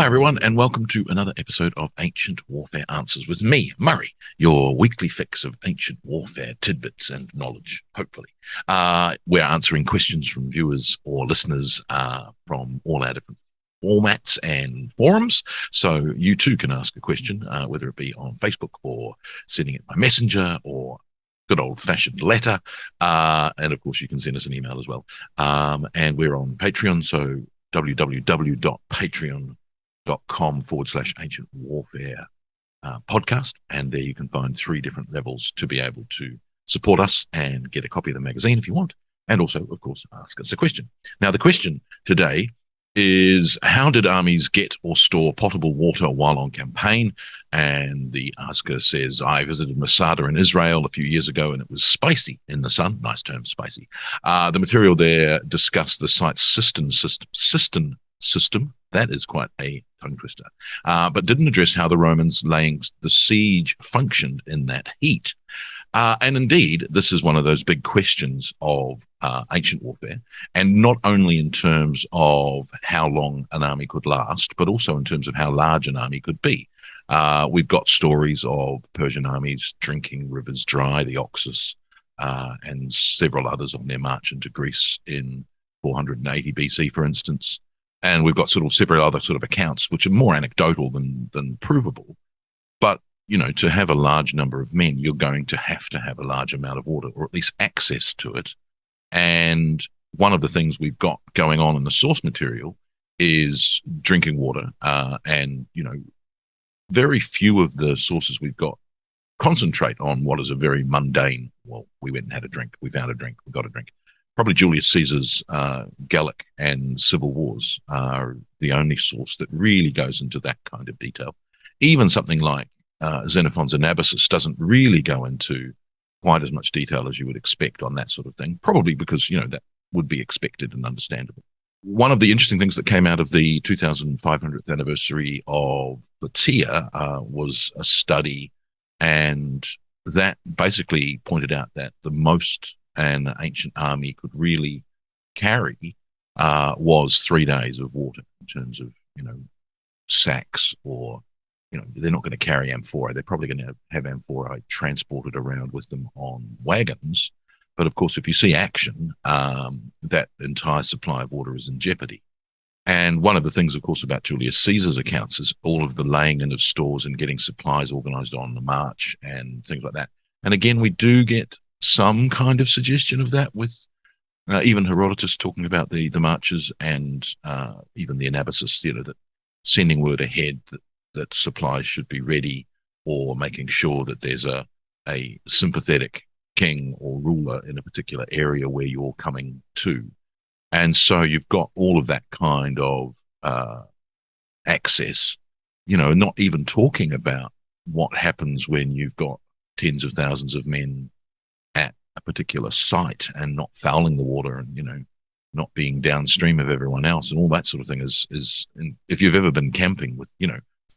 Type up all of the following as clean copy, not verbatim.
Hi, everyone, and welcome to another episode of Ancient Warfare Answers with me, Murray, your weekly fix of ancient warfare tidbits and knowledge, hopefully. We're answering questions from viewers or listeners from all our different formats and forums. So you too can ask a question, whether it be on Facebook or sending it by messenger or good old-fashioned letter. And, of course, you can send us an email as well. And we're on Patreon, so www.patreon.com/ancient warfare podcast. And there you can find 3 different levels to be able to support us and get a copy of the magazine if you want. And also, of course, ask us a question. Now, the question today is, how did armies get or store potable water while on campaign? And the asker says, I visited Masada in Israel a few years ago and it was spicy in the sun. Nice term, spicy. The material there discussed the site's cistern system. That is quite a tongue twister. But didn't address how the Romans laying the siege functioned in that heat. And indeed, this is one of those big questions of ancient warfare, and not only in terms of how long an army could last, but also in terms of how large an army could be. We've got stories of Persian armies drinking rivers dry, the Oxus, and several others on their march into Greece in 480 BC, for instance. And we've got several other accounts, which are more anecdotal than provable. But to have a large number of men, you're going to have a large amount of water, or at least access to it. And one of the things we've got going on in the source material is drinking water. And very few of the sources we've got concentrate on what is a very mundane, well, we went and had a drink, we found a drink, we got a drink. Probably Julius Caesar's Gallic and Civil Wars are the only source that really goes into that kind of detail. Even something like Xenophon's Anabasis doesn't really go into quite as much detail as you would expect on that sort of thing, probably because, that would be expected and understandable. One of the interesting things that came out of the 2500th anniversary of Plataea was a study, and that basically pointed out that the most an ancient army could really carry was 3 days of water in terms of, sacks, or they're not going to carry amphora. They're probably going to have amphora transported around with them on wagons. But of course, if you see action, that entire supply of water is in jeopardy. And one of the things, of course, about Julius Caesar's accounts is all of the laying in of stores and getting supplies organized on the march and things like that. And again, we do get some kind of suggestion of that with even Herodotus talking about the marches, and even the Anabasis, that sending word ahead that supplies should be ready, or making sure that there's a sympathetic king or ruler in a particular area where you're coming to. And so you've got all of that kind of access, not even talking about what happens when you've got tens of thousands of men at a particular site and not fouling the water, and, not being downstream of everyone else, and all that sort of thing is if you've ever been camping with,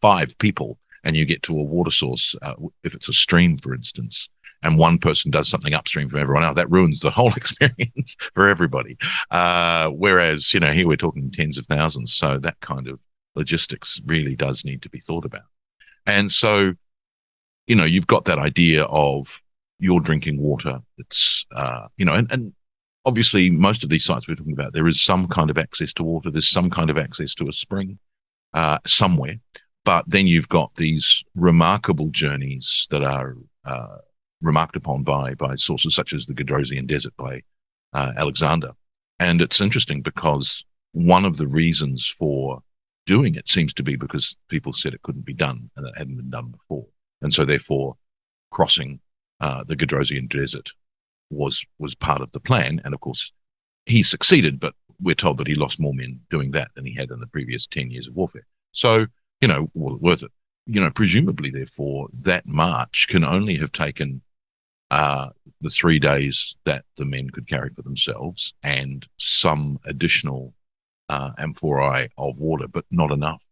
5 people and you get to a water source, if it's a stream, for instance, and one person does something upstream from everyone else, that ruins the whole experience for everybody. Whereas, here we're talking tens of thousands. So that kind of logistics really does need to be thought about. And so, you've got that idea of you're drinking water. It's, and obviously most of these sites we're talking about, there is some kind of access to water. There's some kind of access to a spring somewhere. But then you've got these remarkable journeys that are remarked upon by sources such as the Gedrosian Desert by Alexander. And it's interesting because one of the reasons for doing it seems to be because people said it couldn't be done and it hadn't been done before. And so therefore crossing the Gedrosian Desert was part of the plan. And of course he succeeded, but we're told that he lost more men doing that than he had in the previous 10 years of warfare. So, worth it. Presumably, therefore, that march can only have taken the 3 days that the men could carry for themselves and some additional amphorae of water, but not enough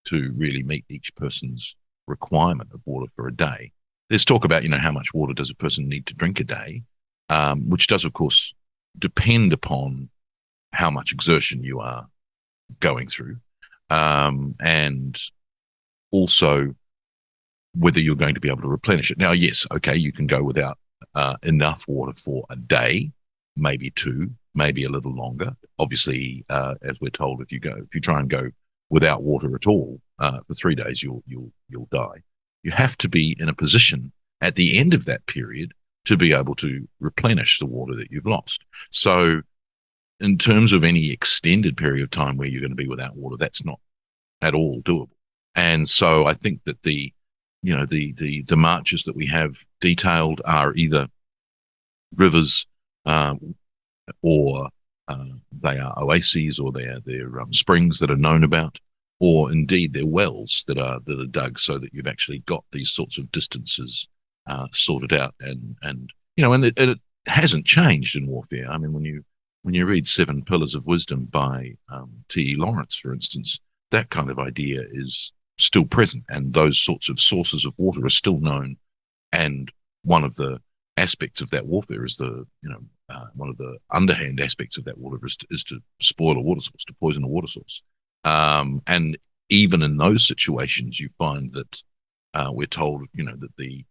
to really meet each person's requirement of water for a day. There's talk about, how much water does a person need to drink a day, which does, of course, depend upon how much exertion you are going through. and also whether you're going to be able to replenish it. Now, yes, okay, you can go without enough water for a day, maybe two, maybe a little longer. Obviously, as we're told, if you try and go without water at all for 3 days, you'll die. You have to be in a position at the end of that period to be able to replenish the water that you've lost. So, in terms of any extended period of time where you're going to be without water, that's not at all doable. And so, I think that the marches that we have detailed are either rivers or they are oases, or they're springs that are known about, or indeed they're wells that are dug so that you've actually got these sorts of distances sorted out, and it hasn't changed in warfare. I mean, when you read Seven Pillars of Wisdom by T.E. Lawrence, for instance, that kind of idea is still present, and those sorts of sources of water are still known. And one of the aspects of that warfare is one of the underhand aspects of that water is to spoil a water source, to poison a water source. And even in those situations, you find that we're told, that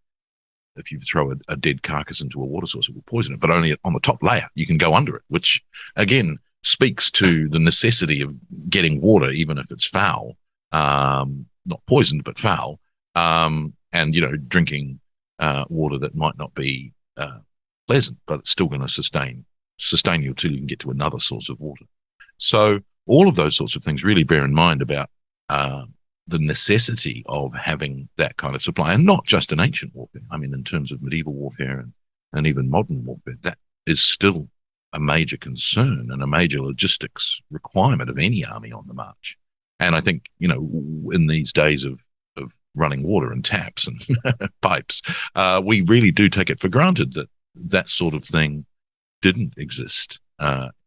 if you throw a dead carcass into a water source, it will poison it, but only on the top layer. You can go under it, which again speaks to the necessity of getting water, even if it's foul, not poisoned, but foul, and drinking water that might not be pleasant, but it's still going to sustain you until you can get to another source of water. So all of those sorts of things really bear in mind about the necessity of having that kind of supply, and not just in ancient warfare. I mean, in terms of medieval warfare and even modern warfare, that is still a major concern and a major logistics requirement of any army on the march. And I think, in these days of running water in taps and pipes, we really do take it for granted that that sort of thing didn't exist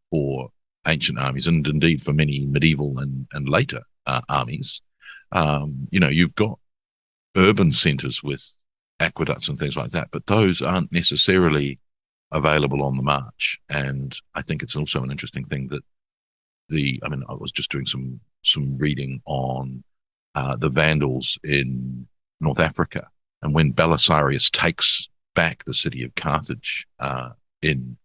for ancient armies, and indeed for many medieval and later armies. You've got urban centers with aqueducts and things like that, but those aren't necessarily available on the march. And I think it's also an interesting thing that I was just doing some reading on the Vandals in North Africa, and when Belisarius takes back the city of Carthage in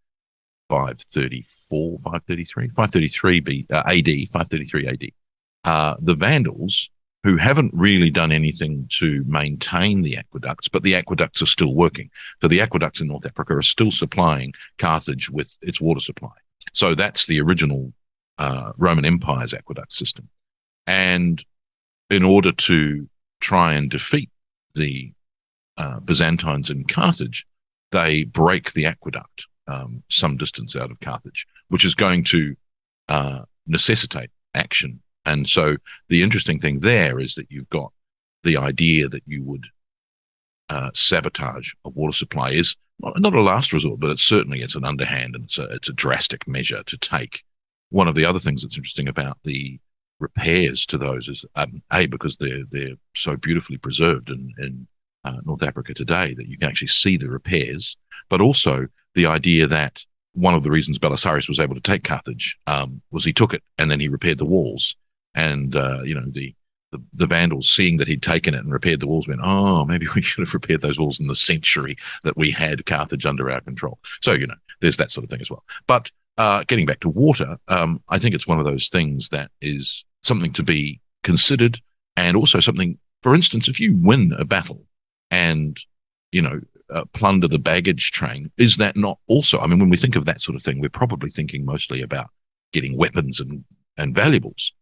533 AD, the Vandals, who haven't really done anything to maintain the aqueducts, but the aqueducts are still working. So the aqueducts in North Africa are still supplying Carthage with its water supply. So that's the original Roman Empire's aqueduct system. And in order to try and defeat the Byzantines in Carthage, they break the aqueduct some distance out of Carthage, which is going to necessitate action. And so the interesting thing there is that you've got the idea that you would sabotage a water supply is not a last resort, but it's an underhand, and it's a drastic measure to take. One of the other things that's interesting about the repairs to those is because they're so beautifully preserved in North Africa today that you can actually see the repairs, but also the idea that one of the reasons Belisarius was able to take Carthage was he took it and then he repaired the walls. And the Vandals, seeing that he'd taken it and repaired the walls, went, oh, maybe we should have repaired those walls in the century that we had Carthage under our control. So, there's that sort of thing as well. But getting back to water, I think it's one of those things that is something to be considered, and also something, for instance, if you win a battle and, plunder the baggage train, is that not also, I mean, when we think of that sort of thing, we're probably thinking mostly about getting weapons and valuables.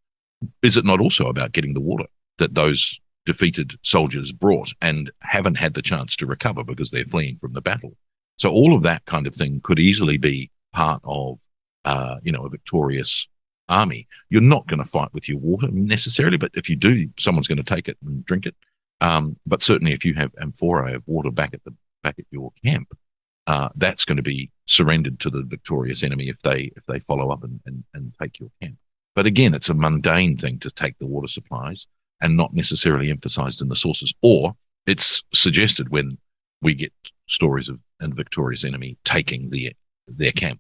Is it not also about getting the water that those defeated soldiers brought and haven't had the chance to recover because they're fleeing from the battle? So all of that kind of thing could easily be part of, a victorious army. You're not going to fight with your water necessarily, but if you do, someone's going to take it and drink it. But certainly if you have amphorae of water back at your camp, that's going to be surrendered to the victorious enemy if they follow up and take your camp. But again, it's a mundane thing to take the water supplies and not necessarily emphasized in the sources, or it's suggested when we get stories of a victorious enemy taking their camp.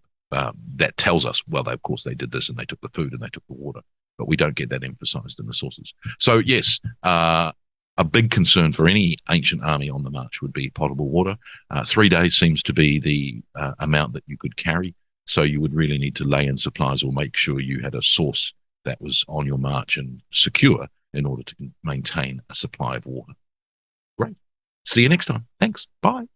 That tells us, well, of course they did this and they took the food and they took the water. but we don't get that emphasized in the sources. So yes, a big concern for any ancient army on the march would be potable water. 3 days seems to be the amount that you could carry. So you would really need to lay in supplies or make sure you had a source that was on your march and secure in order to maintain a supply of water. Great. See you next time. Thanks. Bye.